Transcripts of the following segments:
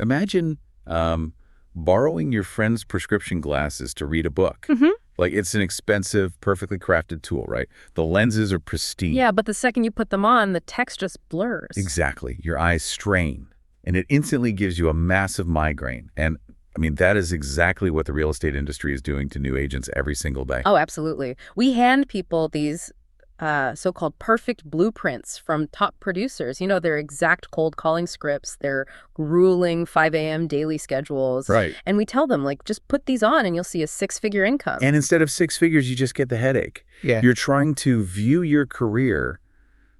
Imagine borrowing your friend's prescription glasses to read a book. Like, it's an expensive, perfectly crafted tool, right? The lenses are pristine. Yeah, but the second you put them on, the text just blurs. Exactly. Your eyes strain, and it instantly gives you a massive migraine. And I mean, that is exactly what the real estate industry is doing to new agents every single day. Oh, absolutely. We hand people these so-called perfect blueprints from top producers. You know, their exact cold calling scripts, their grueling 5 a.m. daily schedules. Right. And we tell them, like, just put these on and you'll see a 6-figure income. And instead of 6 figures, you just get the headache. Yeah. You're trying to view your career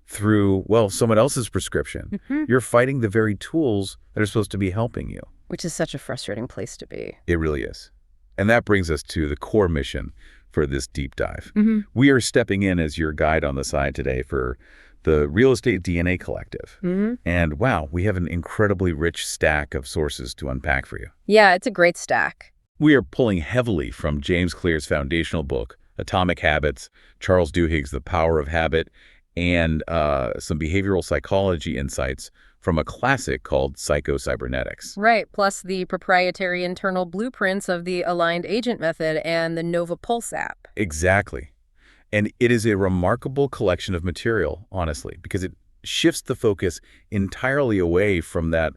through, well, someone else's prescription. You're fighting the very tools that are supposed to be helping you. Which is such a frustrating place to be. It really is. And that brings us to the core mission for this deep dive. We are stepping in as your guide on the side today for the Real Estate DNA Collective. And wow, we have an incredibly rich stack of sources to unpack for you. Yeah, it's a great stack. We are pulling heavily from James Clear's foundational book, Atomic Habits, Charles Duhigg's The Power of Habit, and some behavioral psychology insights from a classic called Psycho-Cybernetics. Right, plus the proprietary internal blueprints of the Aligned Agent Method and the Nova Pulse app. Exactly. And it is a remarkable collection of material, honestly, because it shifts the focus entirely away from that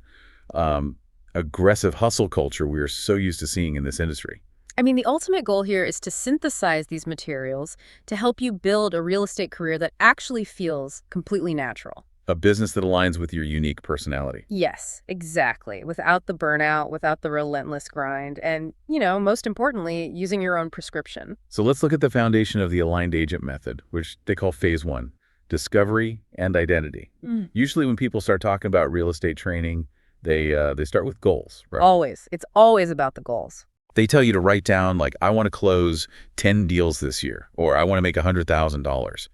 aggressive hustle culture we're so used to seeing in this industry. I mean, the ultimate goal here is to synthesize these materials to help you build a real estate career that actually feels completely natural. A business that aligns with your unique personality. Yes, exactly. Without the burnout, without the relentless grind, and, you know, most importantly, using your own prescription. So let's look at the foundation of the Aligned Agent Method, which they call Phase 1, discovery and identity. Usually when people start talking about real estate training, they start with goals, right? Always. It's always about the goals. They tell you to write down, like, I want to close 10 deals this year, or I want to make $100,000.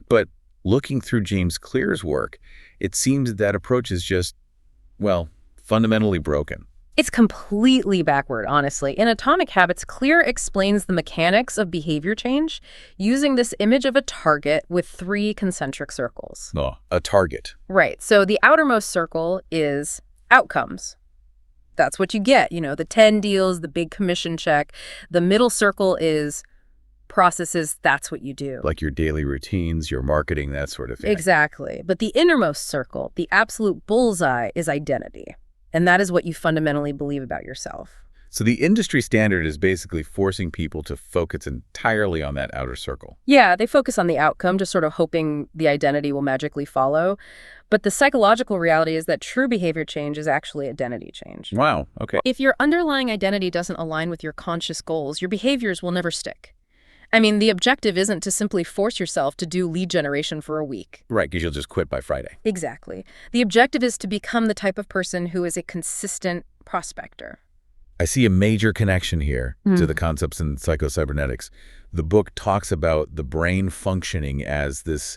But looking through James Clear's work, it seems that approach is just, well, fundamentally broken. It's completely backward, honestly. In Atomic Habits, Clear explains the mechanics of behavior change using this image of a target with 3 concentric circles. No, a target. Right. So the outermost circle is outcomes. That's what you get, you know, the 10 deals, the big commission check. The middle circle is processes, that's what you do. Like your daily routines, your marketing, that sort of thing. Exactly. But the innermost circle, the absolute bullseye, is identity. And that is what you fundamentally believe about yourself. So the industry standard is basically forcing people to focus entirely on that outer circle. Yeah, they focus on the outcome, just sort of hoping the identity will magically follow. But the psychological reality is that true behavior change is actually identity change. Wow, okay. If your underlying identity doesn't align with your conscious goals, your behaviors will never stick. I mean, the objective isn't to simply force yourself to do lead generation for a week. Right, because you'll just quit by Friday. Exactly. The objective is to become the type of person who is a consistent prospector. I see a major connection here to the concepts in Psycho-Cybernetics. The book talks about the brain functioning as this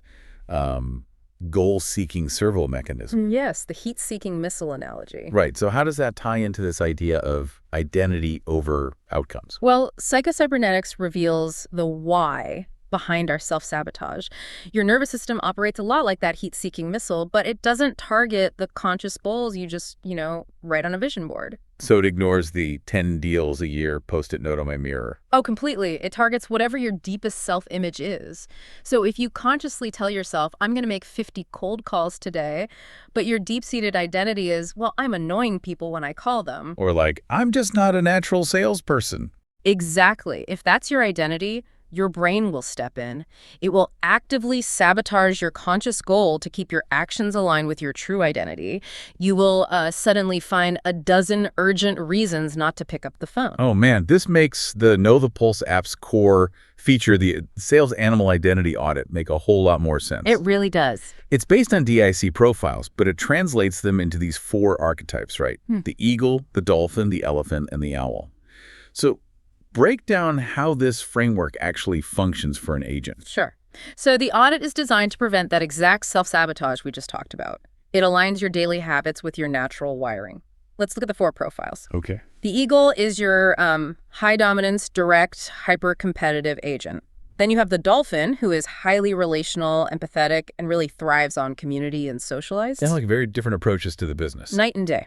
goal-seeking servo mechanism. Yes, the heat-seeking missile analogy. Right. So how does that tie into this idea of identity over outcomes? Well, Psycho-Cybernetics reveals the why behind our self-sabotage. Your nervous system operates a lot like that heat-seeking missile, but it doesn't target the conscious goals you just, write on a vision board. So it ignores the 10 deals a year post-it note on my mirror. Oh, completely. It targets whatever your deepest self-image is. So if you consciously tell yourself, I'm going to make 50 cold calls today, but your deep-seated identity is, well, I'm annoying people when I call them. Or like, I'm just not a natural salesperson. Exactly. If that's your identity, your brain will step in. It will actively sabotage your conscious goal to keep your actions aligned with your true identity. You will suddenly find a dozen urgent reasons not to pick up the phone. Oh man, this makes the Know the Pulse app's core feature, the sales animal identity audit, make a whole lot more sense. It really does. It's based on DIC profiles, but it translates them into these 4 archetypes, right? The eagle, the dolphin, the elephant, and the owl. So break down how this framework actually functions for an agent. Sure. So the audit is designed to prevent that exact self-sabotage we just talked about. It aligns your daily habits with your natural wiring. Let's look at the 4 profiles. Okay. The eagle is your high dominance, direct, hyper-competitive agent. Then you have the dolphin, who is highly relational, empathetic, and really thrives on community and socialized. They have like very different approaches to the business. Night and day.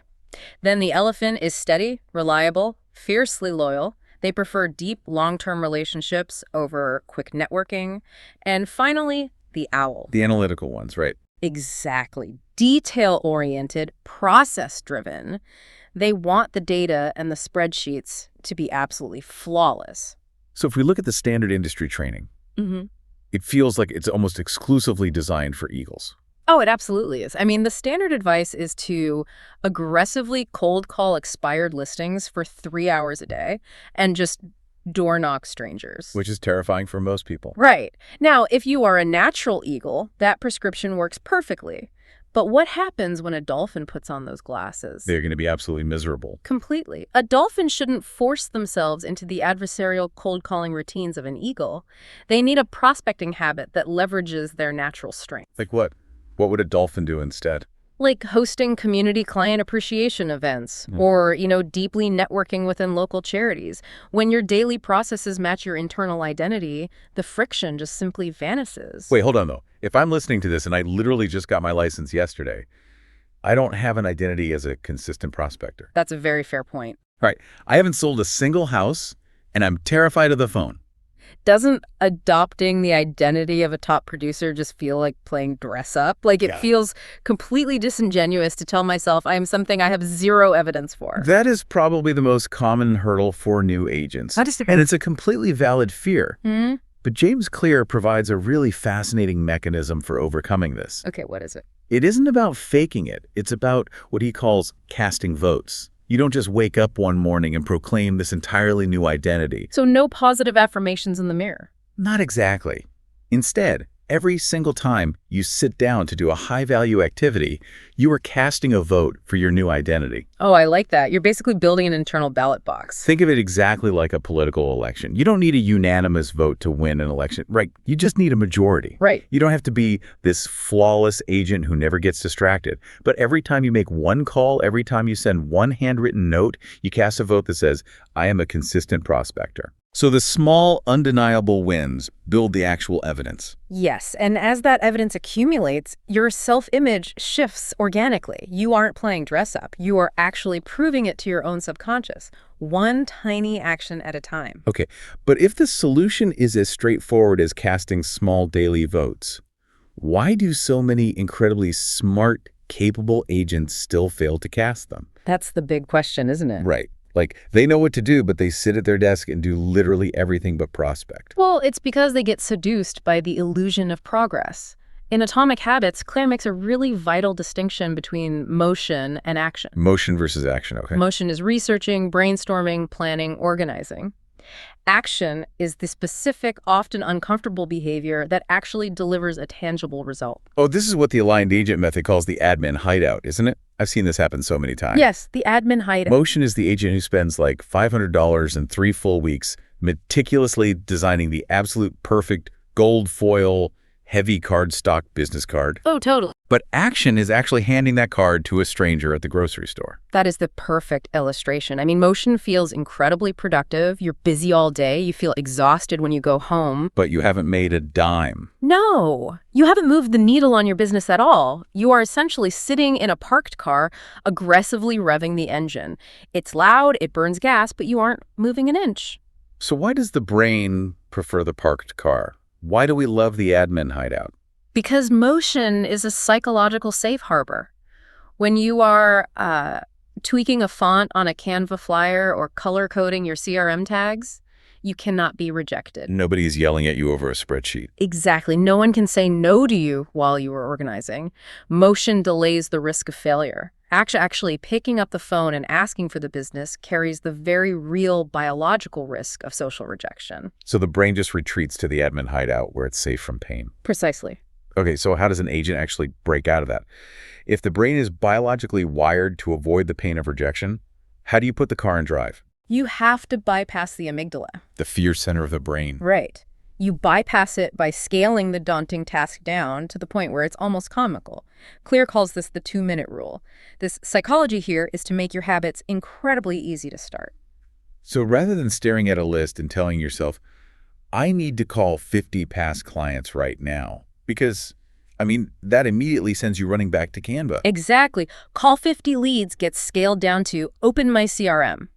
Then the elephant is steady, reliable, fiercely loyal. They prefer deep, long-term relationships over quick networking. And finally, the owl. The analytical ones, right? Exactly. Detail-oriented, process-driven. They want the data and the spreadsheets to be absolutely flawless. So if we look at the standard industry training, Mm-hmm. it feels like it's almost exclusively designed for eagles. Oh, it absolutely is. I mean, the standard advice is to aggressively cold call expired listings for 3 hours a day and just door knock strangers. Which is terrifying for most people. Right. Now, if you are a natural eagle, that prescription works perfectly. But what happens when a dolphin puts on those glasses? They're going to be absolutely miserable. Completely. A dolphin shouldn't force themselves into the adversarial cold calling routines of an eagle. They need a prospecting habit that leverages their natural strength. Like what? What would a dolphin do instead? Like hosting community client appreciation events or, deeply networking within local charities. When your daily processes match your internal identity, the friction just simply vanishes. Wait, hold on, though. If I'm listening to this and I literally just got my license yesterday, I don't have an identity as a consistent prospector. That's a very fair point. All right. I haven't sold a single house, and I'm terrified of the phone. Doesn't adopting the identity of a top producer just feel like playing dress up? Like it feels completely disingenuous to tell myself I am something I have zero evidence for. That is probably the most common hurdle for new agents. And it's a completely valid fear. Hmm? But James Clear provides a really fascinating mechanism for overcoming this. Okay, what is it? It isn't about faking it. It's about what he calls casting votes. You don't just wake up one morning and proclaim this entirely new identity. So no positive affirmations in the mirror. Not exactly. Instead, every single time you sit down to do a high-value activity, you are casting a vote for your new identity. Oh, I like that. You're basically building an internal ballot box. Think of it exactly like a political election. You don't need a unanimous vote to win an election, right? You just need a majority. Right. You don't have to be this flawless agent who never gets distracted. But every time you make one call, every time you send one handwritten note, you cast a vote that says, I am a consistent prospector. So the small, undeniable wins build the actual evidence. Yes, and as that evidence accumulates, your self-image shifts organically. You aren't playing dress-up. You are actually proving it to your own subconscious, one tiny action at a time. Okay, but if the solution is as straightforward as casting small daily votes, why do so many incredibly smart, capable agents still fail to cast them? That's the big question, isn't it? Right. Like, they know what to do, but they sit at their desk and do literally everything but prospect. Well, it's because they get seduced by the illusion of progress. In Atomic Habits, Claire makes a really vital distinction between motion and action. Motion versus action, okay. Motion is researching, brainstorming, planning, organizing. Action is the specific, often uncomfortable behavior that actually delivers a tangible result. Oh, this is what the aligned agent method calls the Admin Hideout, isn't it? I've seen this happen so many times. Yes, the Admin Hideout. Motion is the agent who spends like $500 in 3 full weeks meticulously designing the absolute perfect gold foil, heavy cardstock business card. Oh, totally. But action is actually handing that card to a stranger at the grocery store. That is the perfect illustration. I mean, motion feels incredibly productive. You're busy all day. You feel exhausted when you go home. But you haven't made a dime. No, you haven't moved the needle on your business at all. You are essentially sitting in a parked car, aggressively revving the engine. It's loud, it burns gas, but you aren't moving an inch. So why does the brain prefer the parked car? Why do we love the Admin Hideout? Because motion is a psychological safe harbor. When you are tweaking a font on a Canva flyer or color coding your CRM tags, you cannot be rejected. Nobody's yelling at you over a spreadsheet. Exactly. No one can say no to you while you are organizing. Motion delays the risk of failure. Actually, picking up the phone and asking for the business carries the very real biological risk of social rejection. So the brain just retreats to the Admin Hideout where it's safe from pain. Precisely. Okay, so how does an agent actually break out of that? If the brain is biologically wired to avoid the pain of rejection, how do you put the car in drive? You have to bypass the amygdala. The fear center of the brain. Right. You bypass it by scaling the daunting task down to the point where it's almost comical. Clear calls this the 2-minute rule. This psychology here is to make your habits incredibly easy to start. So rather than staring at a list and telling yourself, I need to call 50 past clients right now, because I mean, that immediately sends you running back to Canva. Exactly. Call 50 leads gets scaled down to open my CRM.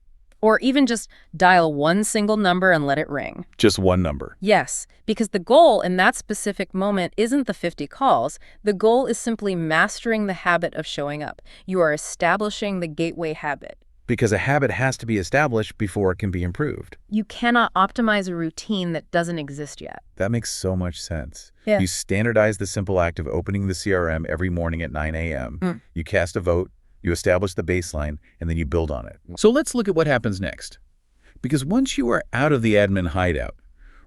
Or even just dial one single number and let it ring. Just one number. Yes, because the goal in that specific moment isn't the 50 calls. The goal is simply mastering the habit of showing up. You are establishing the gateway habit. Because a habit has to be established before it can be improved. You cannot optimize a routine that doesn't exist yet. That makes so much sense. Yeah. You standardize the simple act of opening the CRM every morning at 9 a.m. You cast a vote, you establish the baseline, and then you build on it. So let's look at what happens next. Because once you are out of the admin hideout,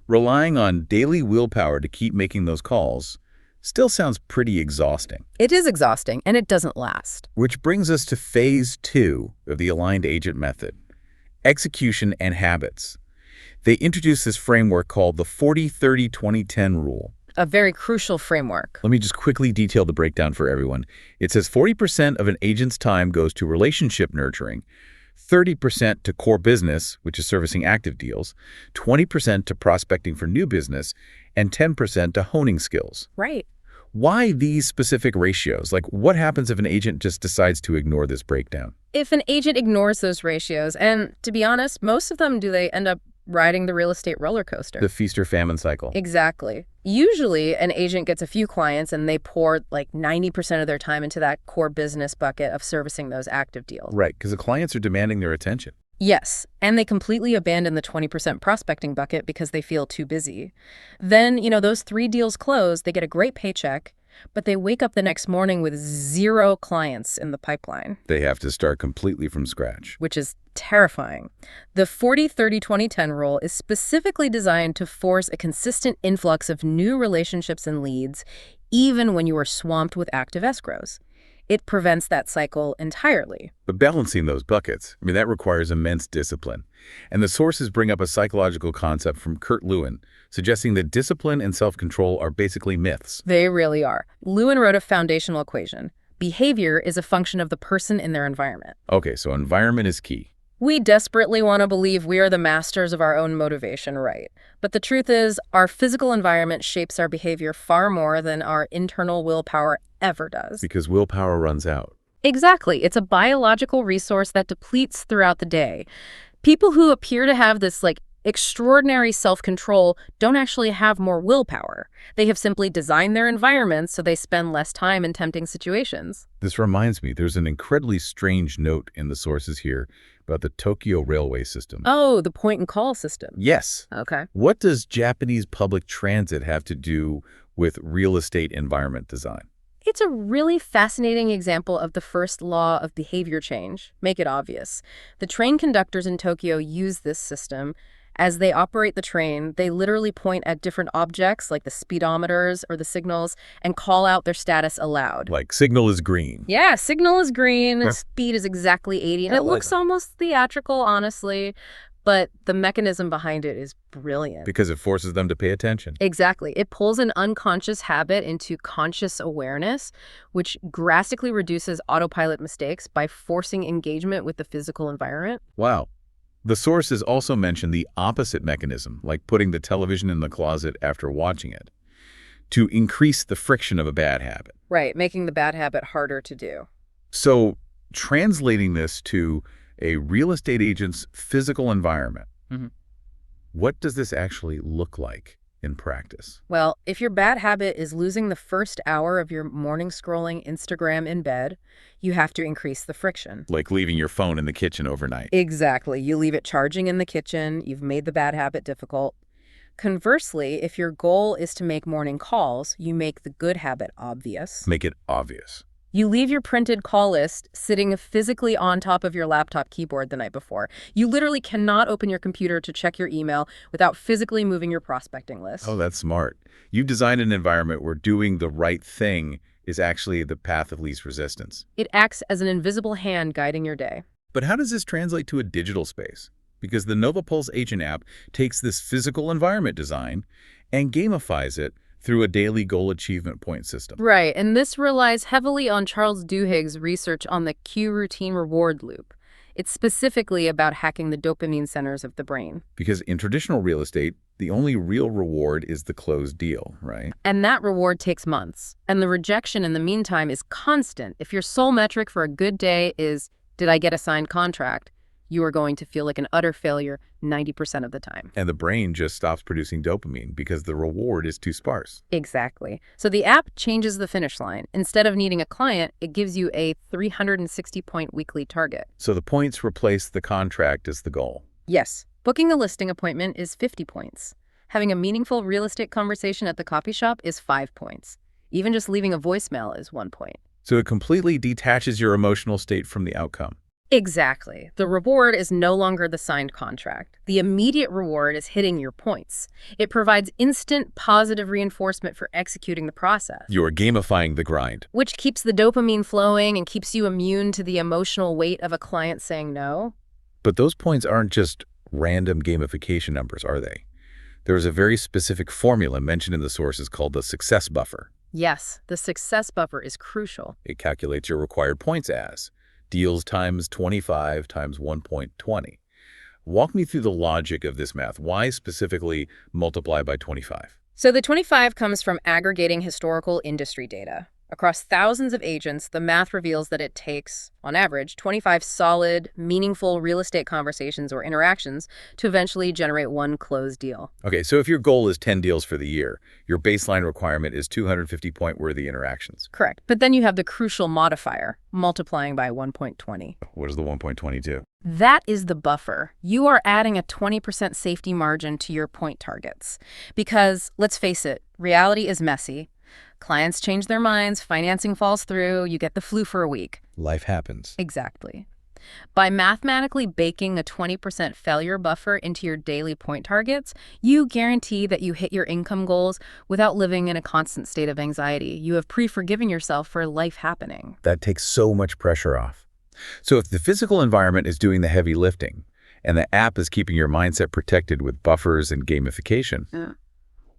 relying on daily willpower to keep making those calls still sounds pretty exhausting. It is exhausting, and it doesn't last. Which brings us to phase 2 of the aligned agent method, execution and habits. They introduced this framework called the 40-30-20-10 rule. A very crucial framework. Let me just quickly detail the breakdown for everyone. It says 40% of an agent's time goes to relationship nurturing, 30% to core business, which is servicing active deals, 20% to prospecting for new business, and 10% to honing skills. Right. Why these specific ratios? Like, what happens if an agent just decides to ignore this breakdown? If an agent ignores those ratios, and to be honest, most of them, do they end up riding the real estate roller coaster? The feast or famine cycle. Exactly. Usually, an agent gets a few clients and they pour like 90% of their time into that core business bucket of servicing those active deals. Right, because the clients are demanding their attention. Yes, and they completely abandon the 20% prospecting bucket because they feel too busy. Then, those 3 deals close, they get a great paycheck, but they wake up the next morning with 0 clients in the pipeline. They have to start completely from scratch. Which is terrifying. The 40-30-20-10 rule is specifically designed to force a consistent influx of new relationships and leads, even when you are swamped with active escrows. It prevents that cycle entirely. But balancing those buckets, that requires immense discipline. And the sources bring up a psychological concept from Kurt Lewin, suggesting that discipline and self-control are basically myths. They really are. Lewin wrote a foundational equation. Behavior is a function of the person and their environment. Okay, so environment is key. We desperately want to believe we are the masters of our own motivation, right? But the truth is, our physical environment shapes our behavior far more than our internal willpower ever does. Because willpower runs out. Exactly. It's a biological resource that depletes throughout the day. People who appear to have this, extraordinary self-control don't actually have more willpower. They have simply designed their environments so they spend less time in tempting situations. This reminds me, there's an incredibly strange note in the sources here about the Tokyo railway system. Oh, the point-and-call system. Yes. Okay. What does Japanese public transit have to do with real estate environment design? It's a really fascinating example of the first law of behavior change. Make it obvious. The train conductors in Tokyo use this system. As they operate the train, they literally point at different objects like the speedometers or the signals and call out their status aloud. Like signal is green. Yeah, signal is green, speed is exactly 80. And it looks almost theatrical, honestly, but the mechanism behind it is brilliant. Because it forces them to pay attention. Exactly. It pulls an unconscious habit into conscious awareness, which drastically reduces autopilot mistakes by forcing engagement with the physical environment. Wow. The sources also mention the opposite mechanism, like putting the television in the closet after watching it, to increase the friction of a bad habit. Right, making the bad habit harder to do. So translating this to a real estate agent's physical environment, what does this actually look like in practice? Well, if your bad habit is losing the first hour of your morning scrolling Instagram in bed, you have to increase the friction. Like leaving your phone in the kitchen overnight. Exactly. You leave it charging in the kitchen. You've made the bad habit difficult. Conversely, if your goal is to make morning calls, you make the good habit obvious. Make it obvious. You leave your printed call list sitting physically on top of your laptop keyboard the night before. You literally cannot open your computer to check your email without physically moving your prospecting list. Oh, that's smart. You've designed an environment where doing the right thing is actually the path of least resistance. It acts as an invisible hand guiding your day. But how does this translate to a digital space? Because the NovaPulse Agent app takes this physical environment design and gamifies it through a daily goal achievement point system. Right, and this relies heavily on Charles Duhigg's research on the cue routine reward loop. It's specifically about hacking the dopamine centers of the brain. Because in traditional real estate, the only real reward is the closed deal, right? And that reward takes months. And the rejection in the meantime is constant. If your sole metric for a good day is, did I get a signed contract? You are going to feel like an utter failure 90% of the time. And the brain just stops producing dopamine because the reward is too sparse. Exactly. So the app changes the finish line. Instead of needing a client, it gives you a 360-point weekly target. So the points replace the contract as the goal. Yes. Booking a listing appointment is 50 points. Having a meaningful real estate conversation at the coffee shop is 5 points. Even just leaving a voicemail is 1 point. So it completely detaches your emotional state from the outcome. Exactly. The reward is no longer the signed contract. The immediate reward is hitting your points. It provides instant positive reinforcement for executing the process. You're gamifying the grind. Which keeps the dopamine flowing and keeps you immune to the emotional weight of a client saying no. But those points aren't just random gamification numbers, are they? There is a very specific formula mentioned in the sources called the success buffer. Yes, the success buffer is crucial. It calculates your required points as deals times 25 times 1.20. Walk me through the logic of this math. Why specifically multiply by 25? So the 25 comes from aggregating historical industry data. Across thousands of agents, the math reveals that it takes, on average, 25 solid, meaningful real estate conversations or interactions to eventually generate one closed deal. Okay, so if your goal is 10 deals for the year, your baseline requirement is 250 point-worthy interactions. Correct. But then you have the crucial modifier, multiplying by 1.20. What does the 1.20 do? That is the buffer. You are adding a 20% safety margin to your point targets. Because, let's face it, reality is messy. Clients change their minds, financing falls through, you get the flu for a week. Life happens. Exactly. By mathematically baking a 20% failure buffer into your daily point targets, you guarantee that you hit your income goals without living in a constant state of anxiety. You have pre-forgiven yourself for life happening. That takes so much pressure off. So if the physical environment is doing the heavy lifting and the app is keeping your mindset protected with buffers and gamification,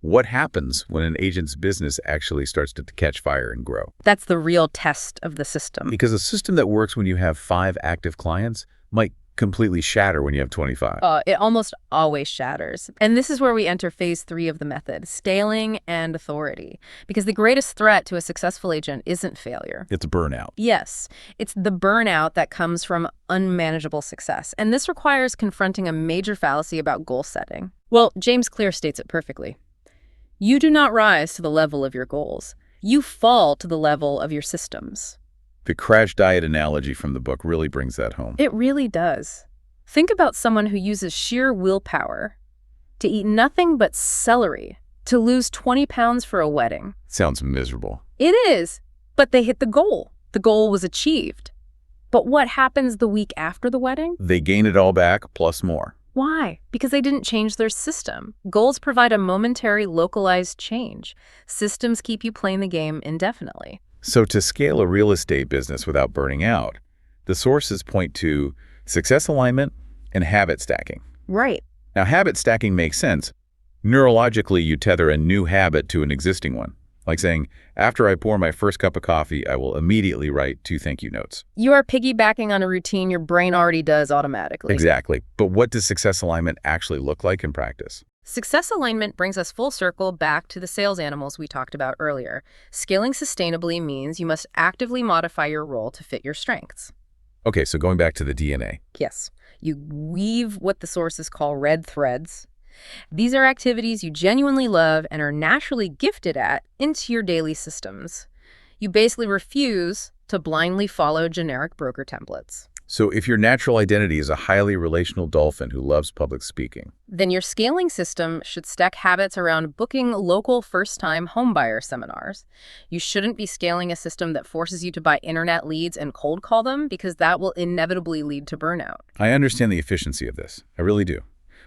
what happens when an agent's business actually starts to catch fire and grow? That's the real test of the system. Because a system that works when you have 5 active clients might completely shatter when you have 25. It almost always shatters. And this is where we enter phase 3 of the method, scaling and authority. Because the greatest threat to a successful agent isn't failure. It's burnout. Yes, it's the burnout that comes from unmanageable success. And this requires confronting a major fallacy about goal setting. Well, James Clear states it perfectly. You do not rise to the level of your goals. You fall to the level of your systems. The crash diet analogy from the book really brings that home. It really does. Think about someone who uses sheer willpower to eat nothing but celery to lose 20 pounds for a wedding. Sounds miserable. It is, but they hit the goal. The goal was achieved. But what happens the week after the wedding? They gain it all back, plus more. Why? Because they didn't change their system. Goals provide a momentary, localized change. Systems keep you playing the game indefinitely. So to scale a real estate business without burning out, the sources point to success alignment and habit stacking. Right. Now, habit stacking makes sense. Neurologically, you tether a new habit to an existing one. Like saying, after I pour my first cup of coffee, I will immediately write 2 thank you notes. You are piggybacking on a routine your brain already does automatically. Exactly. But what does success alignment actually look like in practice? Success alignment brings us full circle back to the sales animals we talked about earlier. Scaling sustainably means you must actively modify your role to fit your strengths. Okay, so going back to the DNA. Yes. You weave what the sources call red threads. These are activities you genuinely love and are naturally gifted at into your daily systems. You basically refuse to blindly follow generic broker templates. So if your natural identity is a highly relational dolphin who loves public speaking, then your scaling system should stack habits around booking local first-time homebuyer seminars. You shouldn't be scaling a system that forces you to buy internet leads and cold call them, because that will inevitably lead to burnout. I understand the efficiency of this. I really do.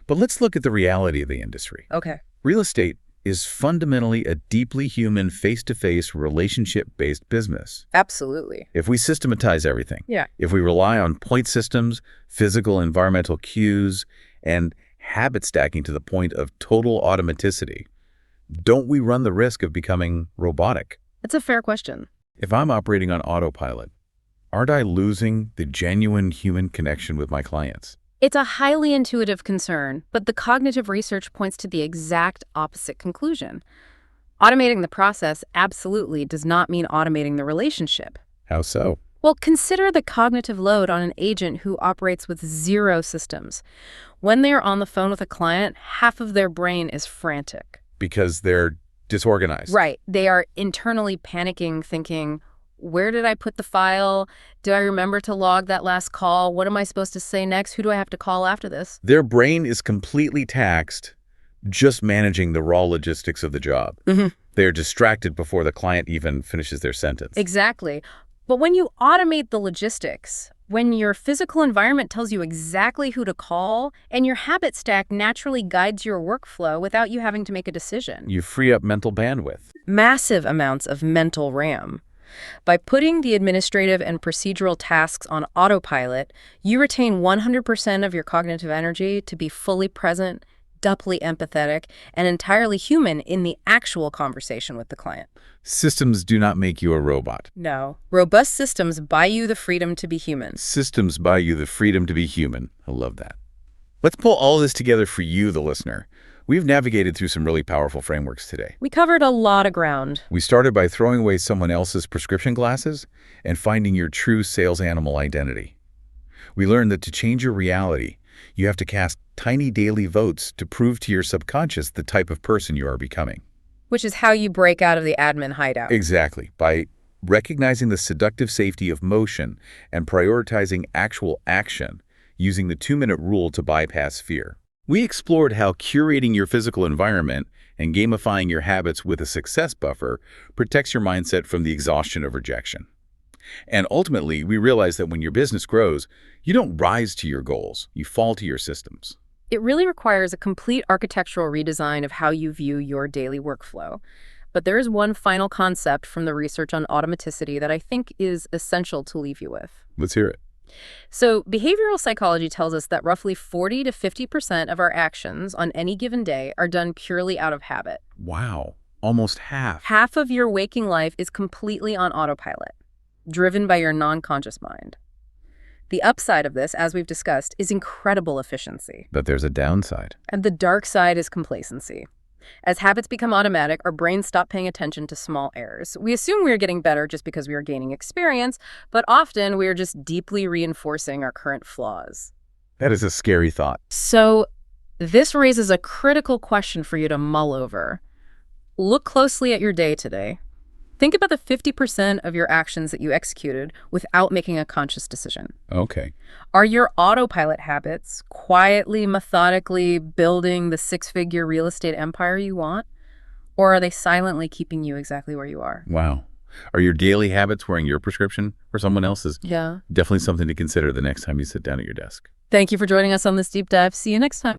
But let's look at the reality of the industry. Okay. Real estate is fundamentally a deeply human, face-to-face, relationship-based business. Absolutely. If we systematize everything, Yeah. if we rely on point systems, physical environmental cues, and habit stacking to the point of total automaticity, don't we run the risk of becoming robotic? That's a fair question. If I'm operating on autopilot, Aren't I losing the genuine human connection with my clients? It's a highly intuitive concern, but the cognitive research points to the exact opposite conclusion. Automating the process absolutely does not mean automating the relationship. How so? Well, consider the cognitive load on an agent who operates with zero systems. When they are on the phone with a client, half of their brain is frantic. Because they're disorganized. Right. They are internally panicking, thinking, where did I put the file? Do I remember to log that last call? What am I supposed to say next? Who do I have to call after this? Their brain is completely taxed just managing the raw logistics of the job. They're distracted before the client even finishes their sentence. Exactly. But when you automate the logistics, when your physical environment tells you exactly who to call, and your habit stack naturally guides your workflow without you having to make a decision. You free up mental bandwidth. Massive amounts of mental RAM. By putting the administrative and procedural tasks on autopilot, you retain 100% of your cognitive energy to be fully present, doubly empathetic, and entirely human in the actual conversation with the client. Systems do not make you a robot. No. Robust systems buy you the freedom to be human. Systems buy you the freedom to be human. I love that. Let's pull all this together for you, the listener. We've navigated through some really powerful frameworks today. We covered a lot of ground. We started by throwing away someone else's prescription glasses and finding your true sales animal identity. We learned that to change your reality, you have to cast tiny daily votes to prove to your subconscious the type of person you are becoming. Which is how you break out of the admin hideout. Exactly. By recognizing the seductive safety of motion and prioritizing actual action, using the 2-minute rule to bypass fear. We explored how curating your physical environment and gamifying your habits with a success buffer protects your mindset from the exhaustion of rejection. And ultimately, we realized that when your business grows, you don't rise to your goals, you fall to your systems. It really requires a complete architectural redesign of how you view your daily workflow. But there is one final concept from the research on automaticity that I think is essential to leave you with. Let's hear it. So behavioral psychology tells us that roughly 40 to 50% of our actions on any given day are done purely out of habit. Wow, almost half. Half of your waking life is completely on autopilot, driven by your non-conscious mind. The upside of this, as we've discussed, is incredible efficiency. But there's a downside. And the dark side is complacency. As habits become automatic, our brains stop paying attention to small errors. We assume we are getting better just because we are gaining experience, but often we are just deeply reinforcing our current flaws. That is a scary thought. So this raises a critical question for you to mull over. Look closely at your day today. Think about the 50% of your actions that you executed without making a conscious decision. Okay. Are your autopilot habits quietly, methodically building the 6-figure real estate empire you want? Or are they silently keeping you exactly where you are? Wow. Are your daily habits wearing your prescription or someone else's? Yeah. Definitely something to consider the next time you sit down at your desk. Thank you for joining us on this deep dive. See you next time.